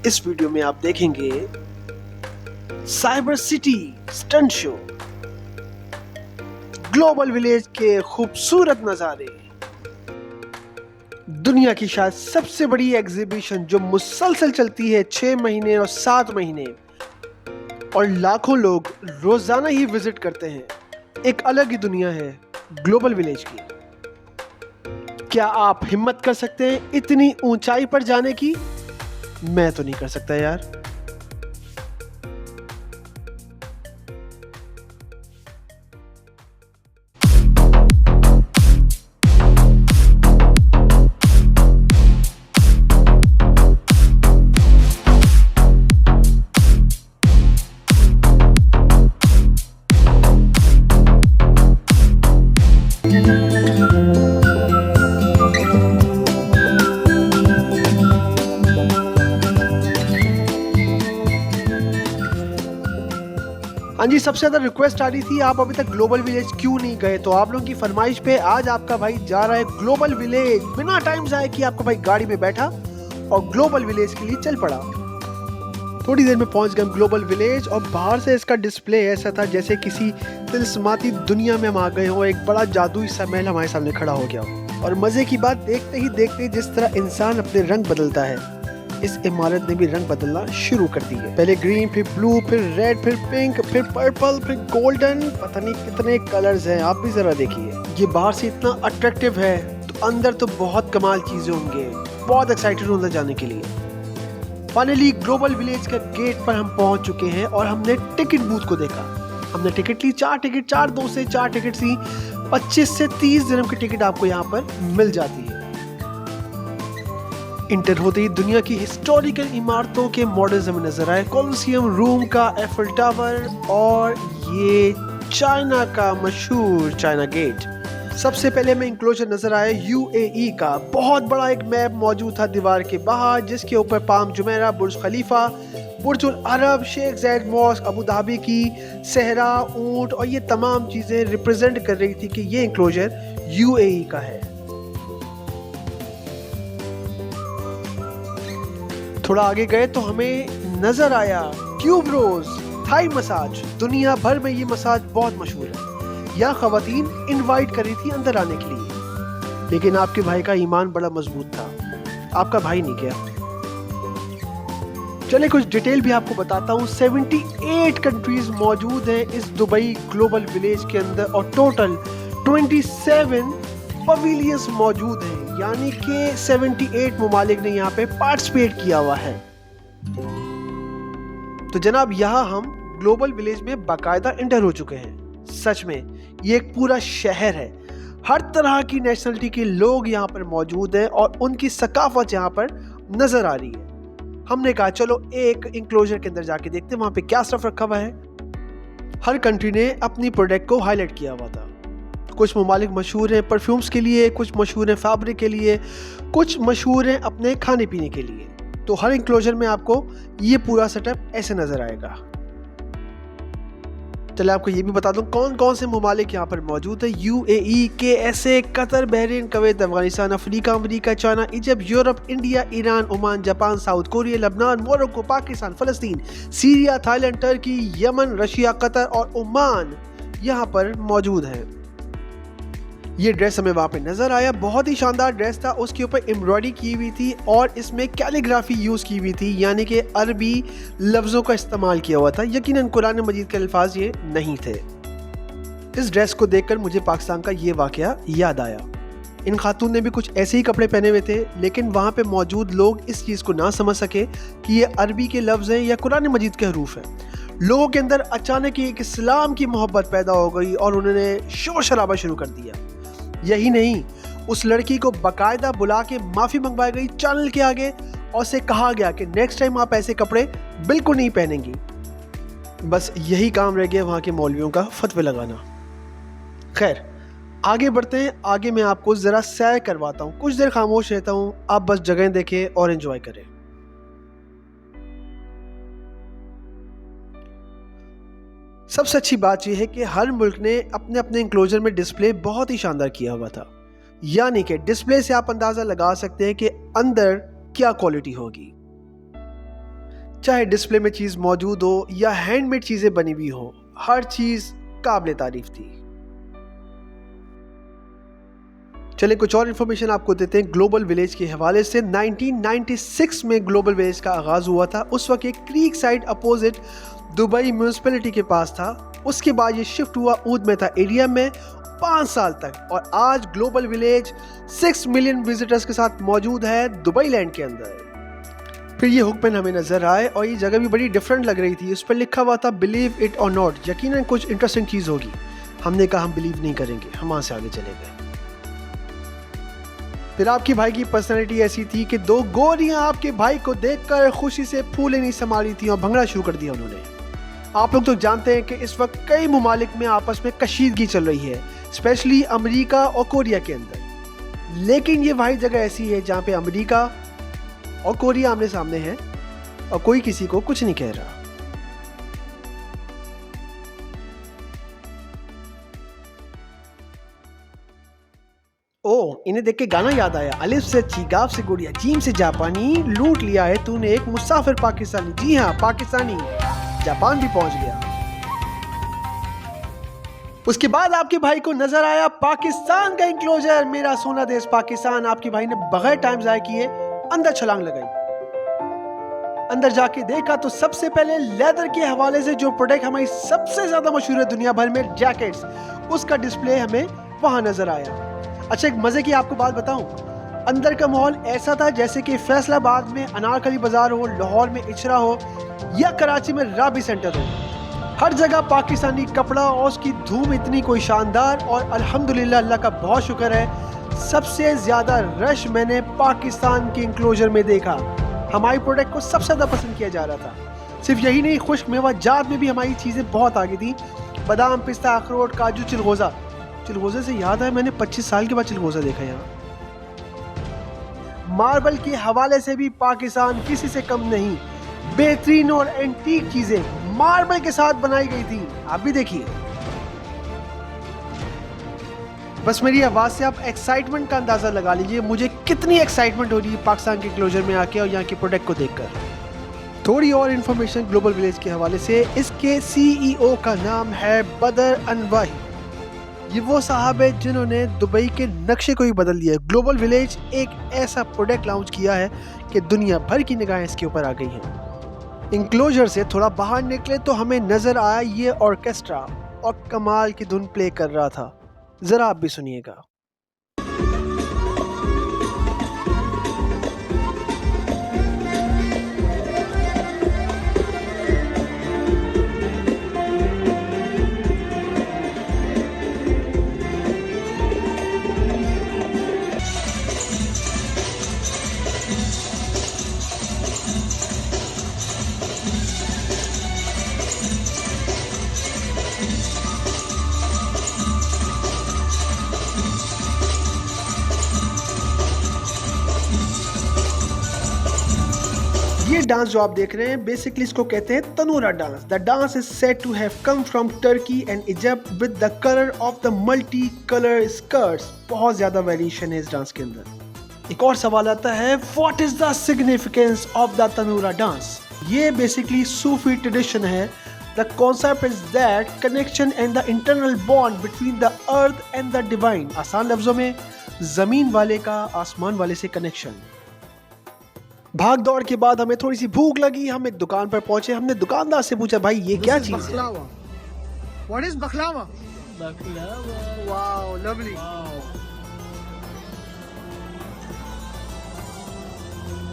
इस वीडियो में आप देखेंगे cyber city stunt show, global village के खूबसूरत नजारे, दुनिया की शायद सबसे बड़ी एग्जीबिशन जो मुसलसल चलती है 6 महीने और 7 महीने और लाखों लोग रोजाना ही विजिट करते हैं। एक अलग ही दुनिया है ग्लोबल विलेज की। क्या आप हिम्मत कर सकते हैं इतनी ऊंचाई पर जाने की? मैं तो नहीं कर सकता यार। हाँ जी, सबसे ज्यादा रिक्वेस्ट आ रही थी आप अभी तक ग्लोबल विलेज क्यों नहीं गए, तो आप लोगों की फरमाइश पे आज आपका भाई जा रहा है ग्लोबल विलेज। बिना टाइम जाए कि आपका भाई गाड़ी में बैठा और ग्लोबल विलेज के लिए चल पड़ा। थोड़ी देर में पहुंच गए ग्लोबल विलेज और बाहर से इसका डिस्प्ले ऐसा था जैसे किसी तिलस्माती दुनिया में हम आ गए हो। एक बड़ा जादुई सा महल हमारे सामने खड़ा हो गया और मजे की बात, देखते ही देखते जिस तरह इंसान अपने रंग बदलता है, इस इमारत ने भी रंग बदलना शुरू कर दी है। पहले ग्रीन, फिर ब्लू, फिर रेड, फिर पिंक, फिर पर्पल, फिर गोल्डन, पता नहीं कितने कलर्स हैं। आप भी जरा देखिए, ये बाहर से इतना अट्रैक्टिव है तो अंदर तो बहुत कमाल चीजें होंगे। बहुत एक्साइटेड हूं अंदर जाने के लिए। फाइनली ग्लोबल विलेज के गेट पर हम पहुंच चुके हैं और हमने टिकट बूथ को देखा। हमने टिकट ली, 4 टिकट, 4 से 4 टिकट थी। 25 से 30 दिरहम की टिकट आपको यहाँ पर मिल जाती है। इंटर होते ही दुनिया की हिस्टोरिकल इमारतों के मॉडल्स हमें नजर आए। कोलोसियम, रोम का एफिल टावर और ये चाइना का मशहूर चाइना गेट। सबसे पहले में इंक्लोजर नजर आया यूएई का। बहुत बड़ा एक मैप मौजूद था दीवार के बाहर, जिसके ऊपर पाम जुमेरा, बुर्ज खलीफा, बुर्ज उल अरब, शेख जायद मॉस्क, अबू धाबी की सहरा, ऊंट और ये तमाम चीजें रिप्रेजेंट कर रही थी कि ये इंक्लोजर यूएई का है। थोड़ा आगे गए तो हमें नजर आया क्यूब रोज थाई मसाज। दुनिया भर में ये मसाज बहुत मशहूर है। यह खवातीन इनवाइट करी थी अंदर आने के लिए, लेकिन आपके भाई का ईमान बड़ा मजबूत था, आपका भाई नहीं गया। चले कुछ डिटेल भी आपको बताता हूँ। 78 कंट्रीज मौजूद हैं इस दुबई ग्लोबल विलेज के अंदर और टोटल 27 पवेलियंस मौजूद हैं, यानी कि 78 ममालिक ने यहाँ पे पार्टिसिपेट किया हुआ है। तो जनाब यहाँ हम ग्लोबल विलेज में बाकायदा इंटर हो चुके हैं। सच में ये एक पूरा शहर है। हर तरह की नेशनलिटी के लोग यहाँ पर मौजूद हैं और उनकी सकाफत यहाँ पर नजर आ रही है। हमने कहा चलो एक इंक्लोजर के अंदर जाके देखते हैं वहां पे क्या स्टफ रखा हुआ है। हर कंट्री ने अपनी प्रोडक्ट को हाईलाइट किया हुआ था। कुछ ममालिक मशहूर हैं परफ्यूम्स के लिए, कुछ मशहूर हैं फैब्रिक के लिए, कुछ मशहूर हैं अपने खाने पीने के लिए। तो हर इंक्लोजर में आपको ये पूरा सेटअप ऐसे नजर आएगा। चलिए आपको ये भी बता दूं कौन कौन से ममालिक यहाँ पर मौजूद है। UAE, KSA, Qatar, Bahrain, Kuwait, Afghanistan, Africa, America, China, Egypt, Europe, India, Iran, Oman, Japan, South Korea, Lebanon, Morocco, Pakistan, फलस्तीन, सीरिया, थाईलैंड, टर्की, यमन, रशिया, कतर और ओमान यहाँ पर मौजूद है। ये ड्रेस हमें वहाँ पे नजर आया, बहुत ही शानदार ड्रेस था। उसके ऊपर एम्ब्रॉयडरी की हुई थी और इसमें कैलीग्राफी यूज की हुई थी, यानी कि अरबी लफ्जों का इस्तेमाल किया हुआ था। यकीनन कुरान मजीद के अल्फाज ये नहीं थे। इस ड्रेस को देखकर मुझे पाकिस्तान का ये वाकया याद आया। इन खातून ने भी कुछ ऐसे ही कपड़े पहने हुए थे, लेकिन वहाँ पे मौजूद लोग इस चीज़ को ना समझ सके कि ये अरबी के लफ्ज़ हैं या कुरान मजीद के हरूफ हैं। लोगों के अंदर अचानक एक इस्लाम की मोहब्बत पैदा हो गई और उन्होंने शोर शराबा शुरू कर दिया। यही नहीं, उस लड़की को बाकायदा बुला के माफ़ी मंगवाई गई चैनल के आगे और उसे कहा गया कि नेक्स्ट टाइम आप ऐसे कपड़े बिल्कुल नहीं पहनेंगी। बस यही काम रह गया वहाँ के मौलवियों का फतवे लगाना। खैर आगे बढ़ते हैं। आगे मैं आपको ज़रा सैर करवाता हूँ, कुछ देर खामोश रहता हूँ, आप बस जगह देखें और एंजॉय करें। सबसे अच्छी बात यह है कि हर मुल्क ने अपने अपने इंक्लोजर में डिस्प्ले बहुत ही शानदार किया हुआ था, यानी कि डिस्प्ले से आप अंदाज़ा लगा सकते हैं कि अंदर क्या क्वालिटी होगी। चाहे डिस्प्ले में चीज मौजूद हो या हैंडमेड चीजें बनी हुई हो, हर चीज काबिल तारीफ थी। चले कुछ और इन्फॉर्मेशन आपको देते हैं ग्लोबल विलेज के हवाले से। 1996 में ग्लोबल विलेज का आगाज हुआ था। उस वक्त एक creek side opposite Dubai municipality के पास था। उसके बाद ये शिफ्ट हुआ ऊद मेहता एरिया में 5 साल तक, और आज ग्लोबल विलेज 6 मिलियन विजिटर्स के साथ मौजूद है दुबई लैंड के अंदर। फिर ये हुक्मन हमें नजर आए और ये जगह भी बड़ी डिफरेंट लग रही थी। उस पर लिखा हुआ था बिलीव इट और नॉट, यकीनन कुछ इंटरेस्टिंग चीज होगी। हमने कहा हम बिलीव नहीं करेंगे, हम वहां से आगे चले गए। फिर आपके भाई की पर्सनैलिटी ऐसी थी कि 2 गोरियां आपके भाई को देखकर खुशी से फूले नहीं संभाली थी और भंगड़ा शुरू कर दिया उन्होंने। आप लोग तो जानते हैं कि इस वक्त कई मुमालिक में आपस में कशीदगी चल रही है, स्पेशली अमेरिका और कोरिया के अंदर। लेकिन ये वही जगह ऐसी है जहां पे अमेरिका और कोरिया आमने सामने है और कोई किसी को कुछ नहीं कह रहा। इन्हें देख के गाना याद आया। अलिफ से अच्छी, गाफ से गुड़िया, जीम से जापानी, लूट लिया है तूने एक मुसाफिर पाकिस्तानी। जी हाँ, पाकिस्तानी जापान भी पहुंच गया। उसके बाद आपके भाई को नजर आया पाकिस्तान का इंक्लोजर, मेरा सोना देश पाकिस्तान। आपके भाई ने बगैर टाइम जाया किए अंदर छलांग लगाई। अंदर जाके देखा तो सबसे पहले लेदर के हवाले से जो प्रोडक्ट हमारी सबसे ज्यादा मशहूर है दुनिया भर में, जैकेट्स, उसका डिस्प्ले हमें वहां नजर आया। अच्छा, एक मजे की आपको बात बताऊं, अंदर का माहौल ऐसा था जैसे कि फैसलाबाद में अनारकली बाजार हो, लाहौर में इचरा हो या कराची में राबी सेंटर हो। हर जगह पाकिस्तानी कपड़ा और उसकी धूम इतनी कोई शानदार, और अल्हम्दुलिल्लाह अल्लाह का बहुत शुक्र है सबसे ज्यादा रश मैंने पाकिस्तान के इंक्लोजर में देखा। हमारी प्रोडक्ट को सबसे ज्यादा पसंद किया जा रहा था। सिर्फ यही नहीं, खुश्क मेवा जात में भी हमारी चीजें बहुत आगे थी। बादाम, पिस्ता, अखरोट, काजू, चिलगोजा। चिलगोजे से याद है, मैंने 25 साल के बाद चिलगोजा देखा यहाँ। मार्बल के हवाले से भी पाकिस्तान किसी से कम नहीं। बेहतरीन और एंटीक चीजें मार्बल के साथ बनाई गई थी। आप भी देखिए। बस मेरी आवाज से आप एक्साइटमेंट का अंदाजा लगा लीजिए मुझे कितनी एक्साइटमेंट हो रही है पाकिस्तान के क्लोजर में आके और यहाँ के प्रोडक्ट को देखकर। थोड़ी और इन्फॉर्मेशन ग्लोबल विलेज के हवाले से। इसके सीईओ का नाम है बदर अनवाही। ये वो साहब है जिन्होंने दुबई के नक्शे को ही बदल दिया। ग्लोबल विलेज एक ऐसा प्रोडक्ट लॉन्च किया है कि दुनिया भर की निगाहें इसके ऊपर आ गई हैं। इंक्लोजर से थोड़ा बाहर निकले तो हमें नजर आया ये ऑर्केस्ट्रा, और कमाल की धुन प्ले कर रहा था। जरा आप भी सुनिएगा। ये डांस जो आप देख रहे हैं बेसिकली इसको कहते हैं tanoura dance. The dance is said to have come from Turkey and Egypt with the colour of the multi colour skirts. बहुत ज्यादा वेरिएशन है इस डांस के अंदर। एक और सवाल आता है, what is the significance of the tanoura dance? ये बेसिकली सूफी ट्रेडिशन है। The concept is that connection and the internal bond between the earth and the divine. आसान लफ्जों में, जमीन वाले का आसमान वाले से कनेक्शन। भाग दौड़ के बाद हमें थोड़ी सी भूख लगी, हम एक दुकान पर पहुंचे। हमने दुकानदार से पूछा, भाई ये क्या चीज है? What is baklava? Wow, lovely.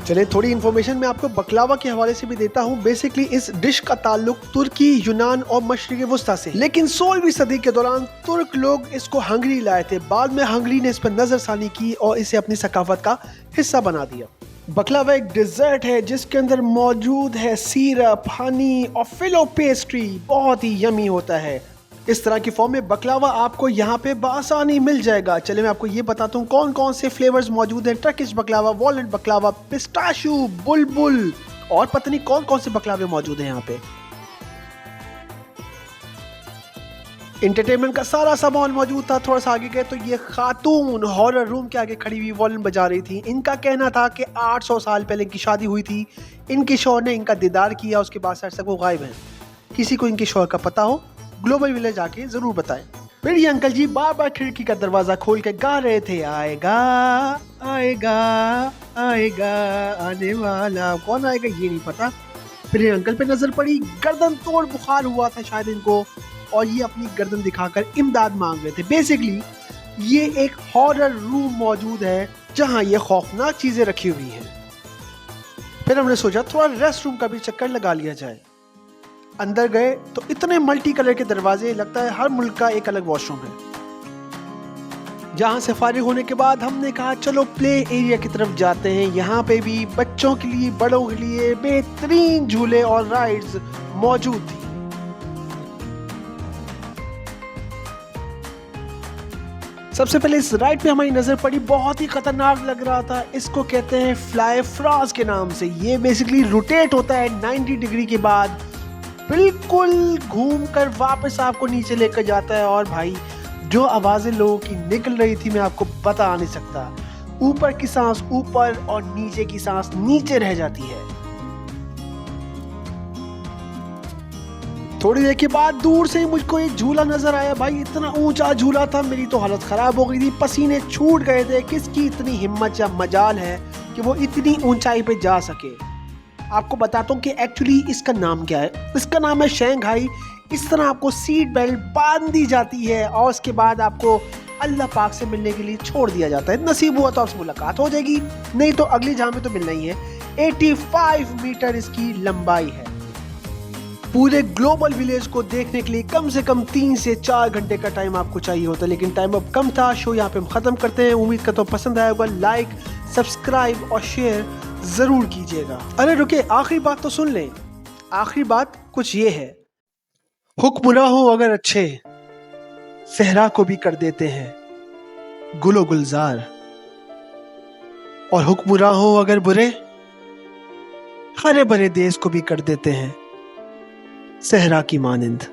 चलिए थोड़ी इन्फॉर्मेशन मैं आपको बकलावा के हवाले से भी देता हूँ। बेसिकली इस डिश का ताल्लुक तुर्की, यूनान और मशरिक वस्ता से, लेकिन 16वीं सदी के दौरान तुर्क लोग इसको हंगरी लाए थे। बाद में हंगरी ने इस पर नजरसानी की और इसे अपनी सकाफत का हिस्सा बना दिया। बकलावा एक डिजर्ट है जिसके अंदर मौजूद है सिरप, हनी और फिलो पेस्ट्री। बहुत ही यमी होता है। इस तरह की फॉर्म में बकलावा आपको यहाँ पे बआसानी मिल जाएगा। चलिए मैं आपको ये बताता हूँ कौन कौन से फ्लेवर्स मौजूद हैं। टर्किश बकलावा, वॉलनट बकलावा, पिस्ताशू, बुलबुल और पता नहीं कौन कौन से बकलावे मौजूद हैं यहाँ पे। एंटरटेनमेंट का सारा सामान मौजूद था। थोड़ा सा आगे गए तो ये खातून हॉरर रूम के आगे खड़ी हुई वॉल्यूम बजा रही थी। इनका कहना था कि 800 साल पहले इनकी शादी हुई थी, इनके शौहर ने इनका दीदार किया, उसके बाद से वो गायब हैं। किसी को इनके शौहर का पता हो ग्लोबल विलेज आके जरूर बताएं। फिर ये अंकल जी बार बार खिड़की का दरवाजा खोल के गा रहे थे, आएगा आएगा आएगा आने वाला, कौन आएगा ये नहीं पता। फिर ये अंकल पे नजर पड़ी, गर्दन तोड़ बुखार हुआ था शायद इनको, और ये अपनी गर्दन दिखाकर इमदाद मांग रहे थे। बेसिकली ये एक हॉरर रूम मौजूद है जहां ये खौफनाक चीजें रखी हुई हैं। फिर हमने सोचा थोड़ा रेस्ट रूम का भी चक्कर लगा लिया जाए। अंदर गए तो इतने मल्टी कलर के दरवाजे, लगता है हर मुल्क का एक अलग वॉशरूम है। जहां से फारिग होने के बाद हमने कहा चलो प्ले एरिया की तरफ जाते हैं। यहाँ पे भी बच्चों के लिए बड़ों के लिए बेहतरीन झूले और राइड्स मौजूद थी। सबसे पहले इस राइड पे हमारी नजर पड़ी, बहुत ही खतरनाक लग रहा था। इसको कहते हैं फ्लाई फ्रॉज के नाम से। ये बेसिकली रोटेट होता है 90 डिग्री के बाद, बिल्कुल घूमकर वापस आपको नीचे लेकर जाता है। और भाई जो आवाजें लोगों की निकल रही थी मैं आपको बता नहीं सकता। ऊपर की सांस ऊपर और नीचे की सांस नीचे रह जाती है। थोड़ी देर के बाद दूर से ही मुझको एक झूला नजर आया। भाई इतना ऊंचा झूला था, मेरी तो हालत खराब हो गई थी, पसीने छूट गए थे। किसकी इतनी हिम्मत या मजाल है कि वो इतनी ऊंचाई पे जा सके। आपको बताता हूँ कि एक्चुअली इसका नाम क्या है। इसका नाम है शंघाई। इस तरह आपको सीट बेल्ट बांध दी जाती है और उसके बाद आपको अल्लाह पाक से मिलने के लिए छोड़ दिया जाता है। नसीब हुआ तो आपसे मुलाकात हो जाएगी, नहीं तो अगली जहां में तो मिलना ही है। 85 मीटर इसकी लंबाई है। पूरे ग्लोबल विलेज को देखने के लिए कम से कम 3 से 4 घंटे का टाइम आपको चाहिए होता है, लेकिन टाइम अब कम था। शो यहाँ पे हम खत्म करते हैं। उम्मीद करता हूँ पसंद आया होगा। लाइक, सब्सक्राइब और शेयर जरूर कीजिएगा। अरे रुके, आखिरी बात तो सुन लें। आखिरी बात कुछ ये है, हुक्मरां अगर अच्छे सहरा को भी कर देते हैं गुलो गुलजार, और हुक्मरां अगर बुरे हरे भरे देश को भी कर देते हैं सहरा की मानिंद।